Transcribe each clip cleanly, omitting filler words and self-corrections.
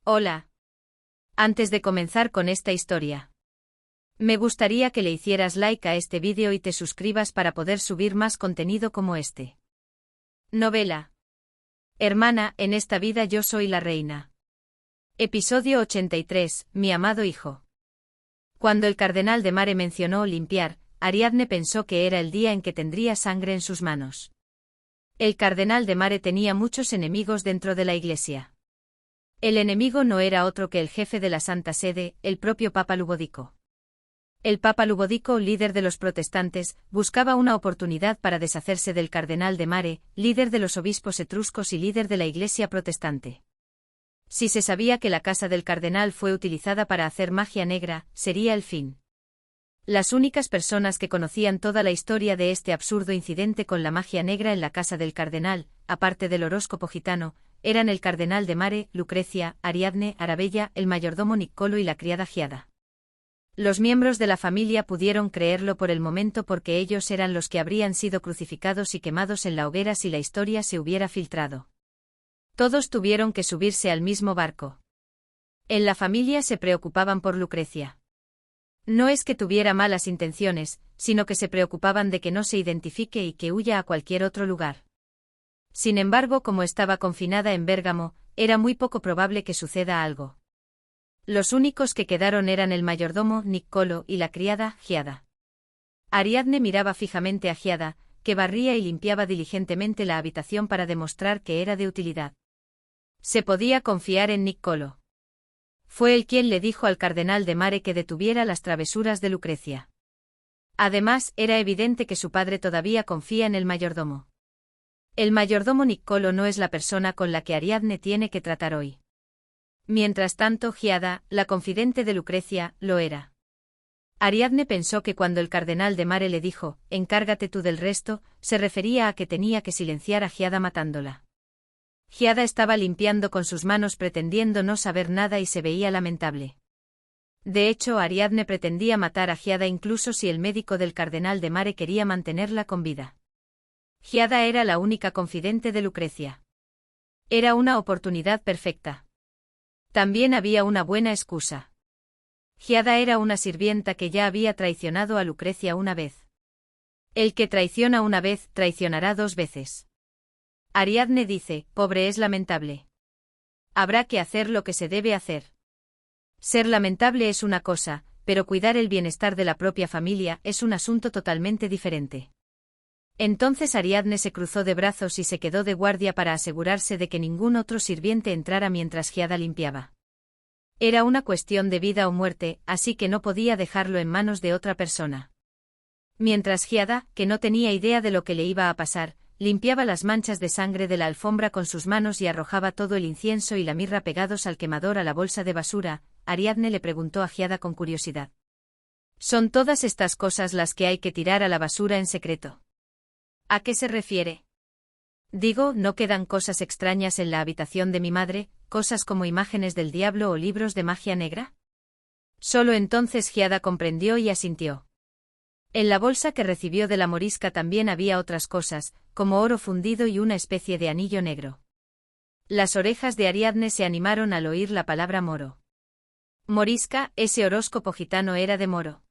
Hola. Antes de comenzar con esta historia, me gustaría que le hicieras like a este vídeo y te suscribas para poder subir más contenido como este. Novela. Hermana, en esta vida yo soy la reina. Episodio 83, mi amado hijo. Cuando el cardenal de Mare mencionó limpiar, Ariadne pensó que era el día en que tendría sangre en sus manos. El cardenal de Mare tenía muchos enemigos dentro de la iglesia. El enemigo no era otro que el jefe de la Santa Sede, el propio Papa Ludovico. El Papa Ludovico, líder de los protestantes, buscaba una oportunidad para deshacerse del cardenal de Mare, líder de los obispos etruscos y líder de la Iglesia protestante. Si se sabía que la casa del cardenal fue utilizada para hacer magia negra, sería el fin. Las únicas personas que conocían toda la historia de este absurdo incidente con la magia negra en la casa del cardenal, aparte del horóscopo gitano, eran el cardenal de Mare, Lucrecia, Ariadne, Arabella, el mayordomo Niccolo y la criada Giada. Los miembros de la familia pudieron creerlo por el momento porque ellos eran los que habrían sido crucificados y quemados en la hoguera si la historia se hubiera filtrado. Todos tuvieron que subirse al mismo barco. En la familia se preocupaban por Lucrecia. No es que tuviera malas intenciones, sino que se preocupaban de que no se identifique y que huya a cualquier otro lugar. Sin embargo, como estaba confinada en Bérgamo, era muy poco probable que suceda algo. Los únicos que quedaron eran el mayordomo Niccolo y la criada Giada. Ariadne miraba fijamente a Giada, que barría y limpiaba diligentemente la habitación para demostrar que era de utilidad. Se podía confiar en Niccolo. Fue él quien le dijo al cardenal de Mare que detuviera las travesuras de Lucrecia. Además, era evidente que su padre todavía confía en el mayordomo. El mayordomo Niccolo no es la persona con la que Ariadne tiene que tratar hoy. Mientras tanto, Giada, la confidente de Lucrecia, lo era. Ariadne pensó que cuando el cardenal de Mare le dijo, «Encárgate tú del resto», se refería a que tenía que silenciar a Giada matándola. Giada estaba limpiando con sus manos pretendiendo no saber nada y se veía lamentable. De hecho, Ariadne pretendía matar a Giada incluso si el médico del cardenal de Mare quería mantenerla con vida. Giada era la única confidente de Lucrecia. Era una oportunidad perfecta. También había una buena excusa. Giada era una sirvienta que ya había traicionado a Lucrecia una vez. El que traiciona una vez, traicionará dos veces. Ariadne dice, pobre es lamentable. Habrá que hacer lo que se debe hacer. Ser lamentable es una cosa, pero cuidar el bienestar de la propia familia es un asunto totalmente diferente. Entonces Ariadne se cruzó de brazos y se quedó de guardia para asegurarse de que ningún otro sirviente entrara mientras Giada limpiaba. Era una cuestión de vida o muerte, así que no podía dejarlo en manos de otra persona. Mientras Giada, que no tenía idea de lo que le iba a pasar, limpiaba las manchas de sangre de la alfombra con sus manos y arrojaba todo el incienso y la mirra pegados al quemador a la bolsa de basura, Ariadne le preguntó a Giada con curiosidad. ¿Son todas estas cosas las que hay que tirar a la basura en secreto? ¿A qué se refiere? Digo, ¿no quedan cosas extrañas en la habitación de mi madre, cosas como imágenes del diablo o libros de magia negra? Solo entonces Giada comprendió y asintió. En la bolsa que recibió de la morisca también había otras cosas, como oro fundido y una especie de anillo negro. Las orejas de Ariadne se animaron al oír la palabra moro. Morisca, ese horóscopo gitano era de moro.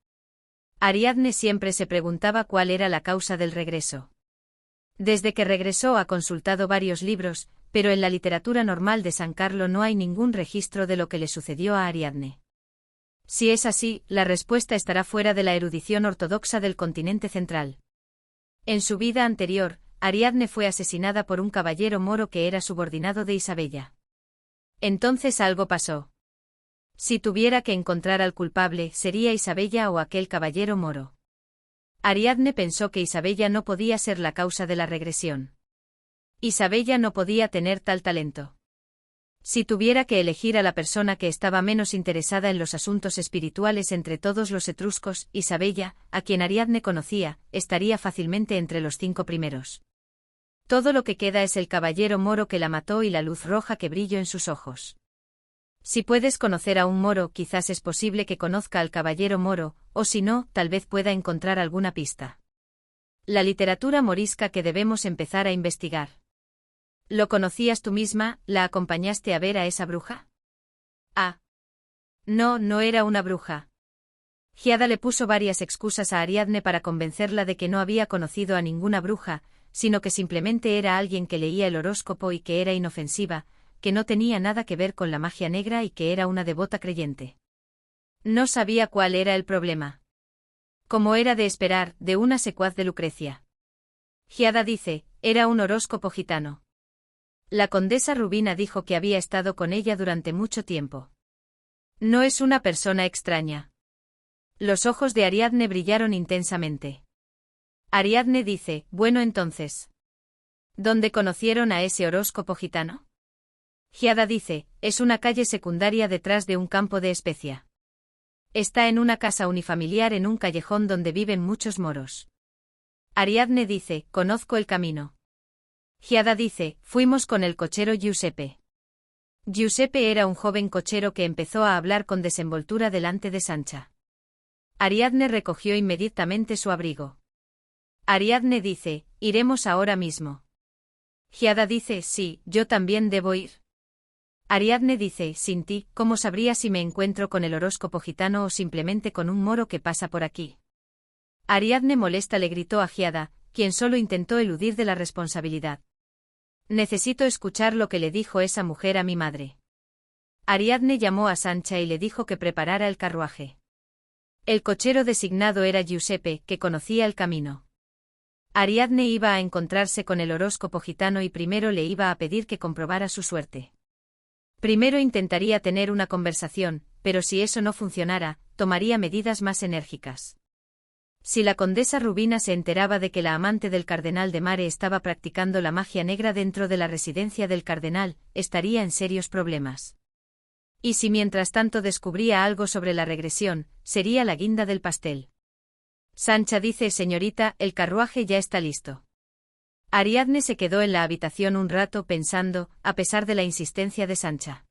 Ariadne siempre se preguntaba cuál era la causa del regreso. Desde que regresó ha consultado varios libros, pero en la literatura normal de San Carlo no hay ningún registro de lo que le sucedió a Ariadne. Si es así, la respuesta estará fuera de la erudición ortodoxa del continente central. En su vida anterior, Ariadne fue asesinada por un caballero moro que era subordinado de Isabella. Entonces algo pasó. Si tuviera que encontrar al culpable, sería Isabella o aquel caballero moro. Ariadne pensó que Isabella no podía ser la causa de la regresión. Isabella no podía tener tal talento. Si tuviera que elegir a la persona que estaba menos interesada en los asuntos espirituales entre todos los etruscos, Isabella, a quien Ariadne conocía, estaría fácilmente entre los 5 primeros. Todo lo que queda es el caballero moro que la mató y la luz roja que brilló en sus ojos. Si puedes conocer a un moro, quizás es posible que conozca al caballero moro, o si no, tal vez pueda encontrar alguna pista. La literatura morisca que debemos empezar a investigar. ¿Lo conocías tú misma? ¿La acompañaste a ver a esa bruja? Ah. No, no era una bruja. Giada le puso varias excusas a Ariadne para convencerla de que no había conocido a ninguna bruja, sino que simplemente era alguien que leía el horóscopo y que era inofensiva, que no tenía nada que ver con la magia negra y que era una devota creyente. No sabía cuál era el problema. Como era de esperar, de una secuaz de Lucrecia. Giada dice, era un horóscopo gitano. La condesa Rubina dijo que había estado con ella durante mucho tiempo. No es una persona extraña. Los ojos de Ariadne brillaron intensamente. Ariadne dice, bueno entonces. ¿Dónde conocieron a ese horóscopo gitano? Giada dice, es una calle secundaria detrás de un campo de especia. Está en una casa unifamiliar en un callejón donde viven muchos moros. Ariadne dice, conozco el camino. Giada dice, fuimos con el cochero Giuseppe. Giuseppe era un joven cochero que empezó a hablar con desenvoltura delante de Sancha. Ariadne recogió inmediatamente su abrigo. Ariadne dice, iremos ahora mismo. Giada dice, sí, yo también debo ir. Ariadne dice, sin ti, ¿cómo sabría si me encuentro con el horóscopo gitano o simplemente con un moro que pasa por aquí? Ariadne molesta le gritó a Giada, quien solo intentó eludir de la responsabilidad. Necesito escuchar lo que le dijo esa mujer a mi madre. Ariadne llamó a Sancha y le dijo que preparara el carruaje. El cochero designado era Giuseppe, que conocía el camino. Ariadne iba a encontrarse con el horóscopo gitano y primero le iba a pedir que comprobara su suerte. Primero intentaría tener una conversación, pero si eso no funcionara, tomaría medidas más enérgicas. Si la condesa Rubina se enteraba de que la amante del cardenal de Mare estaba practicando la magia negra dentro de la residencia del cardenal, estaría en serios problemas. Y si mientras tanto descubría algo sobre la regresión, sería la guinda del pastel. Sancha dice, señorita, el carruaje ya está listo. Ariadne se quedó en la habitación un rato pensando, a pesar de la insistencia de Sancha.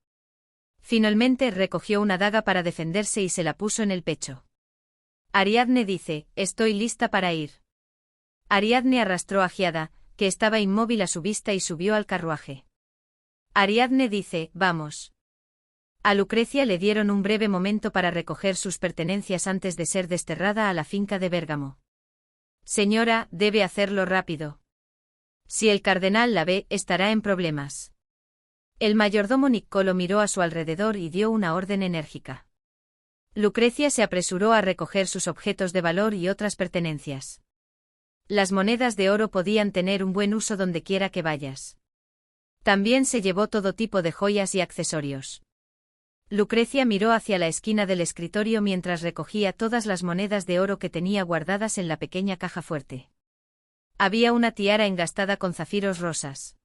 Finalmente recogió una daga para defenderse y se la puso en el pecho. Ariadne dice, estoy lista para ir. Ariadne arrastró a Giada, que estaba inmóvil a su vista y subió al carruaje. Ariadne dice, vamos. A Lucrecia le dieron un breve momento para recoger sus pertenencias antes de ser desterrada a la finca de Bérgamo. Señora, debe hacerlo rápido. Si el cardenal la ve, estará en problemas. El mayordomo Niccolo miró a su alrededor y dio una orden enérgica. Lucrecia se apresuró a recoger sus objetos de valor y otras pertenencias. Las monedas de oro podían tener un buen uso donde quiera que vayas. También se llevó todo tipo de joyas y accesorios. Lucrecia miró hacia la esquina del escritorio mientras recogía todas las monedas de oro que tenía guardadas en la pequeña caja fuerte. Había una tiara engastada con zafiros rosas.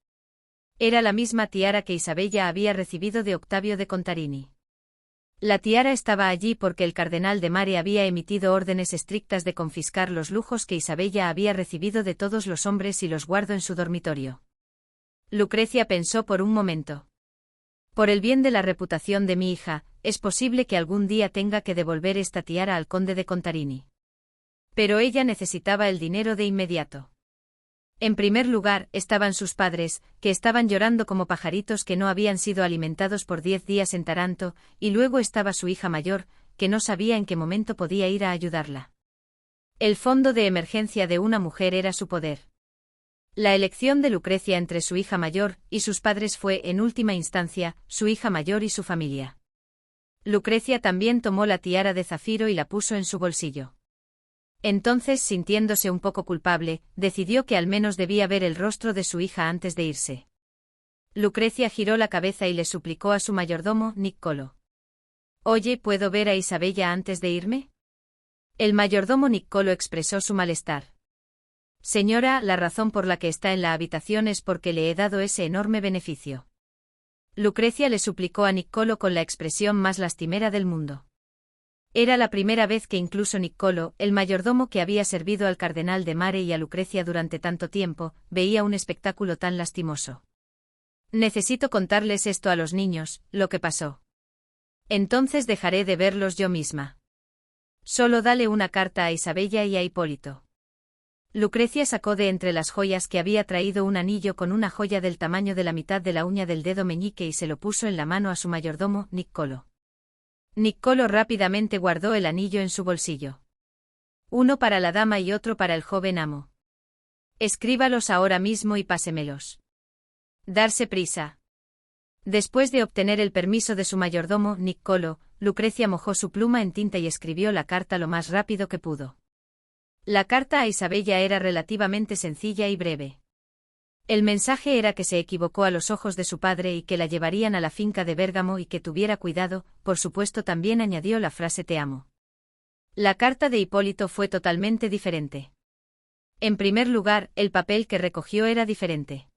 Era la misma tiara que Isabella había recibido de Octavio de Contarini. La tiara estaba allí porque el cardenal de Mare había emitido órdenes estrictas de confiscar los lujos que Isabella había recibido de todos los hombres y los guardó en su dormitorio. Lucrecia pensó por un momento. Por el bien de la reputación de mi hija, es posible que algún día tenga que devolver esta tiara al conde de Contarini. Pero ella necesitaba el dinero de inmediato. En primer lugar, estaban sus padres, que estaban llorando como pajaritos que no habían sido alimentados por 10 días en Taranto, y luego estaba su hija mayor, que no sabía en qué momento podía ir a ayudarla. El fondo de emergencia de una mujer era su poder. La elección de Lucrecia entre su hija mayor y sus padres fue, en última instancia, su hija mayor y su familia. Lucrecia también tomó la tiara de zafiro y la puso en su bolsillo. Entonces, sintiéndose un poco culpable, decidió que al menos debía ver el rostro de su hija antes de irse. Lucrecia giró la cabeza y le suplicó a su mayordomo, Niccolo. «Oye, ¿puedo ver a Isabella antes de irme?» El mayordomo Niccolo expresó su malestar. «Señora, la razón por la que está en la habitación es porque le he dado ese enorme beneficio». Lucrecia le suplicó a Niccolo con la expresión más lastimera del mundo. Era la primera vez que incluso Niccolo, el mayordomo que había servido al cardenal de Mare y a Lucrecia durante tanto tiempo, veía un espectáculo tan lastimoso. «Necesito contarles esto a los niños, lo que pasó. Entonces dejaré de verlos yo misma. Solo dale una carta a Isabella y a Hipólito». Lucrecia sacó de entre las joyas que había traído un anillo con una joya del tamaño de la mitad de la uña del dedo meñique y se lo puso en la mano a su mayordomo, Niccolo. Niccolò rápidamente guardó el anillo en su bolsillo. Uno para la dama y otro para el joven amo. Escríbalos ahora mismo y pásemelos. Darse prisa. Después de obtener el permiso de su mayordomo, Niccolò, Lucrecia mojó su pluma en tinta y escribió la carta lo más rápido que pudo. La carta a Isabella era relativamente sencilla y breve. El mensaje era que se equivocó a los ojos de su padre y que la llevarían a la finca de Bérgamo y que tuviera cuidado. Por supuesto también añadió la frase te amo. La carta de Hipólito fue totalmente diferente. En primer lugar, el papel que recogió era diferente.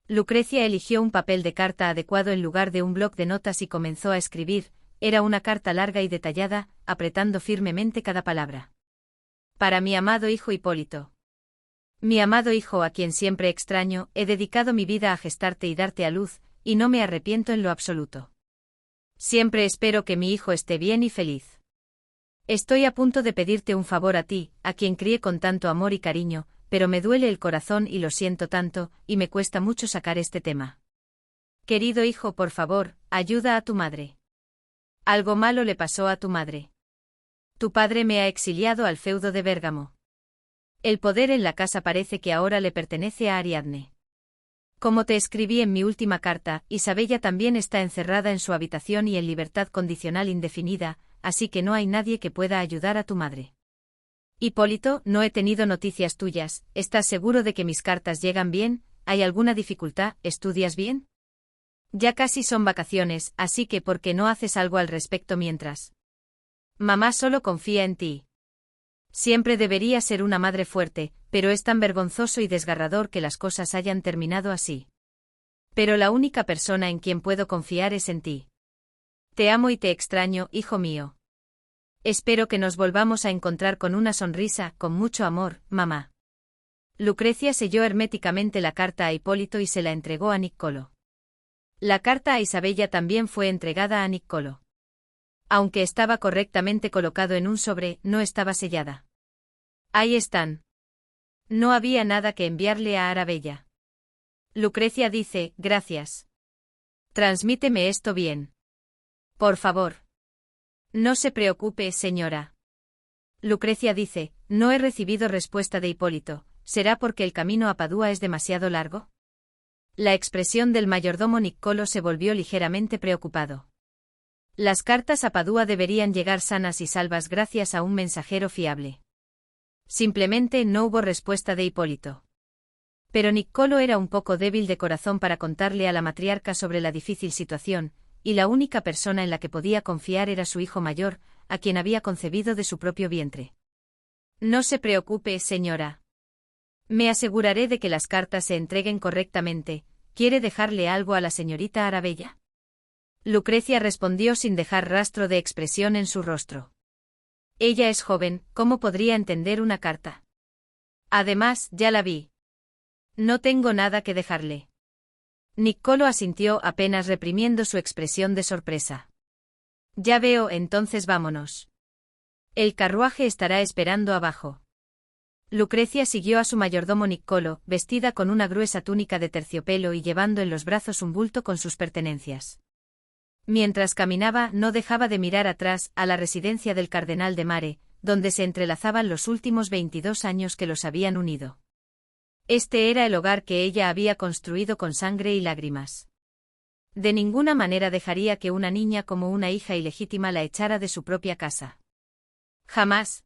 Lucrecia eligió un papel de carta adecuado en lugar de un bloc de notas y comenzó a escribir. Era una carta larga y detallada, apretando firmemente cada palabra. Para mi amado hijo Hipólito. Mi amado hijo a quien siempre extraño, he dedicado mi vida a gestarte y darte a luz, y no me arrepiento en lo absoluto. Siempre espero que mi hijo esté bien y feliz. Estoy a punto de pedirte un favor a ti, a quien crié con tanto amor y cariño, pero me duele el corazón y lo siento tanto, y me cuesta mucho sacar este tema. Querido hijo, por favor, ayuda a tu madre. Algo malo le pasó a tu madre. Tu padre me ha exiliado al feudo de Bérgamo. El poder en la casa parece que ahora le pertenece a Ariadne. Como te escribí en mi última carta, Isabella también está encerrada en su habitación y en libertad condicional indefinida, así que no hay nadie que pueda ayudar a tu madre. Hipólito, no he tenido noticias tuyas, ¿estás seguro de que mis cartas llegan bien? ¿Hay alguna dificultad? ¿Estudias bien? Ya casi son vacaciones, así que ¿por qué no haces algo al respecto mientras? Mamá solo confía en ti. Siempre debería ser una madre fuerte, pero es tan vergonzoso y desgarrador que las cosas hayan terminado así. Pero la única persona en quien puedo confiar es en ti. Te amo y te extraño, hijo mío. Espero que nos volvamos a encontrar con una sonrisa, con mucho amor, mamá. Lucrecia selló herméticamente la carta a Hipólito y se la entregó a Niccolò. La carta a Isabella también fue entregada a Niccolò. Aunque estaba correctamente colocado en un sobre, no estaba sellada. Ahí están. No había nada que enviarle a Arabella. Lucrecia dice, gracias. Transmíteme esto bien. Por favor. No se preocupe, señora. Lucrecia dice, no he recibido respuesta de Hipólito, ¿será porque el camino a Padua es demasiado largo? La expresión del mayordomo Niccolò se volvió ligeramente preocupado. Las cartas a Padua deberían llegar sanas y salvas gracias a un mensajero fiable. Simplemente no hubo respuesta de Hipólito. Pero Niccolò era un poco débil de corazón para contarle a la matriarca sobre la difícil situación, y la única persona en la que podía confiar era su hijo mayor, a quien había concebido de su propio vientre. No se preocupe, señora. Me aseguraré de que las cartas se entreguen correctamente. ¿Quiere dejarle algo a la señorita Arabella? Lucrecia respondió sin dejar rastro de expresión en su rostro. Ella es joven, ¿cómo podría entender una carta? Además, ya la vi. No tengo nada que dejarle. Niccolò asintió apenas reprimiendo su expresión de sorpresa. Ya veo, entonces vámonos. El carruaje estará esperando abajo. Lucrecia siguió a su mayordomo Niccolò, vestida con una gruesa túnica de terciopelo y llevando en los brazos un bulto con sus pertenencias. Mientras caminaba, no dejaba de mirar atrás, a la residencia del cardenal de Mare, donde se entrelazaban los últimos 22 años que los habían unido. Este era el hogar que ella había construido con sangre y lágrimas. De ninguna manera dejaría que una niña como una hija ilegítima la echara de su propia casa. Jamás.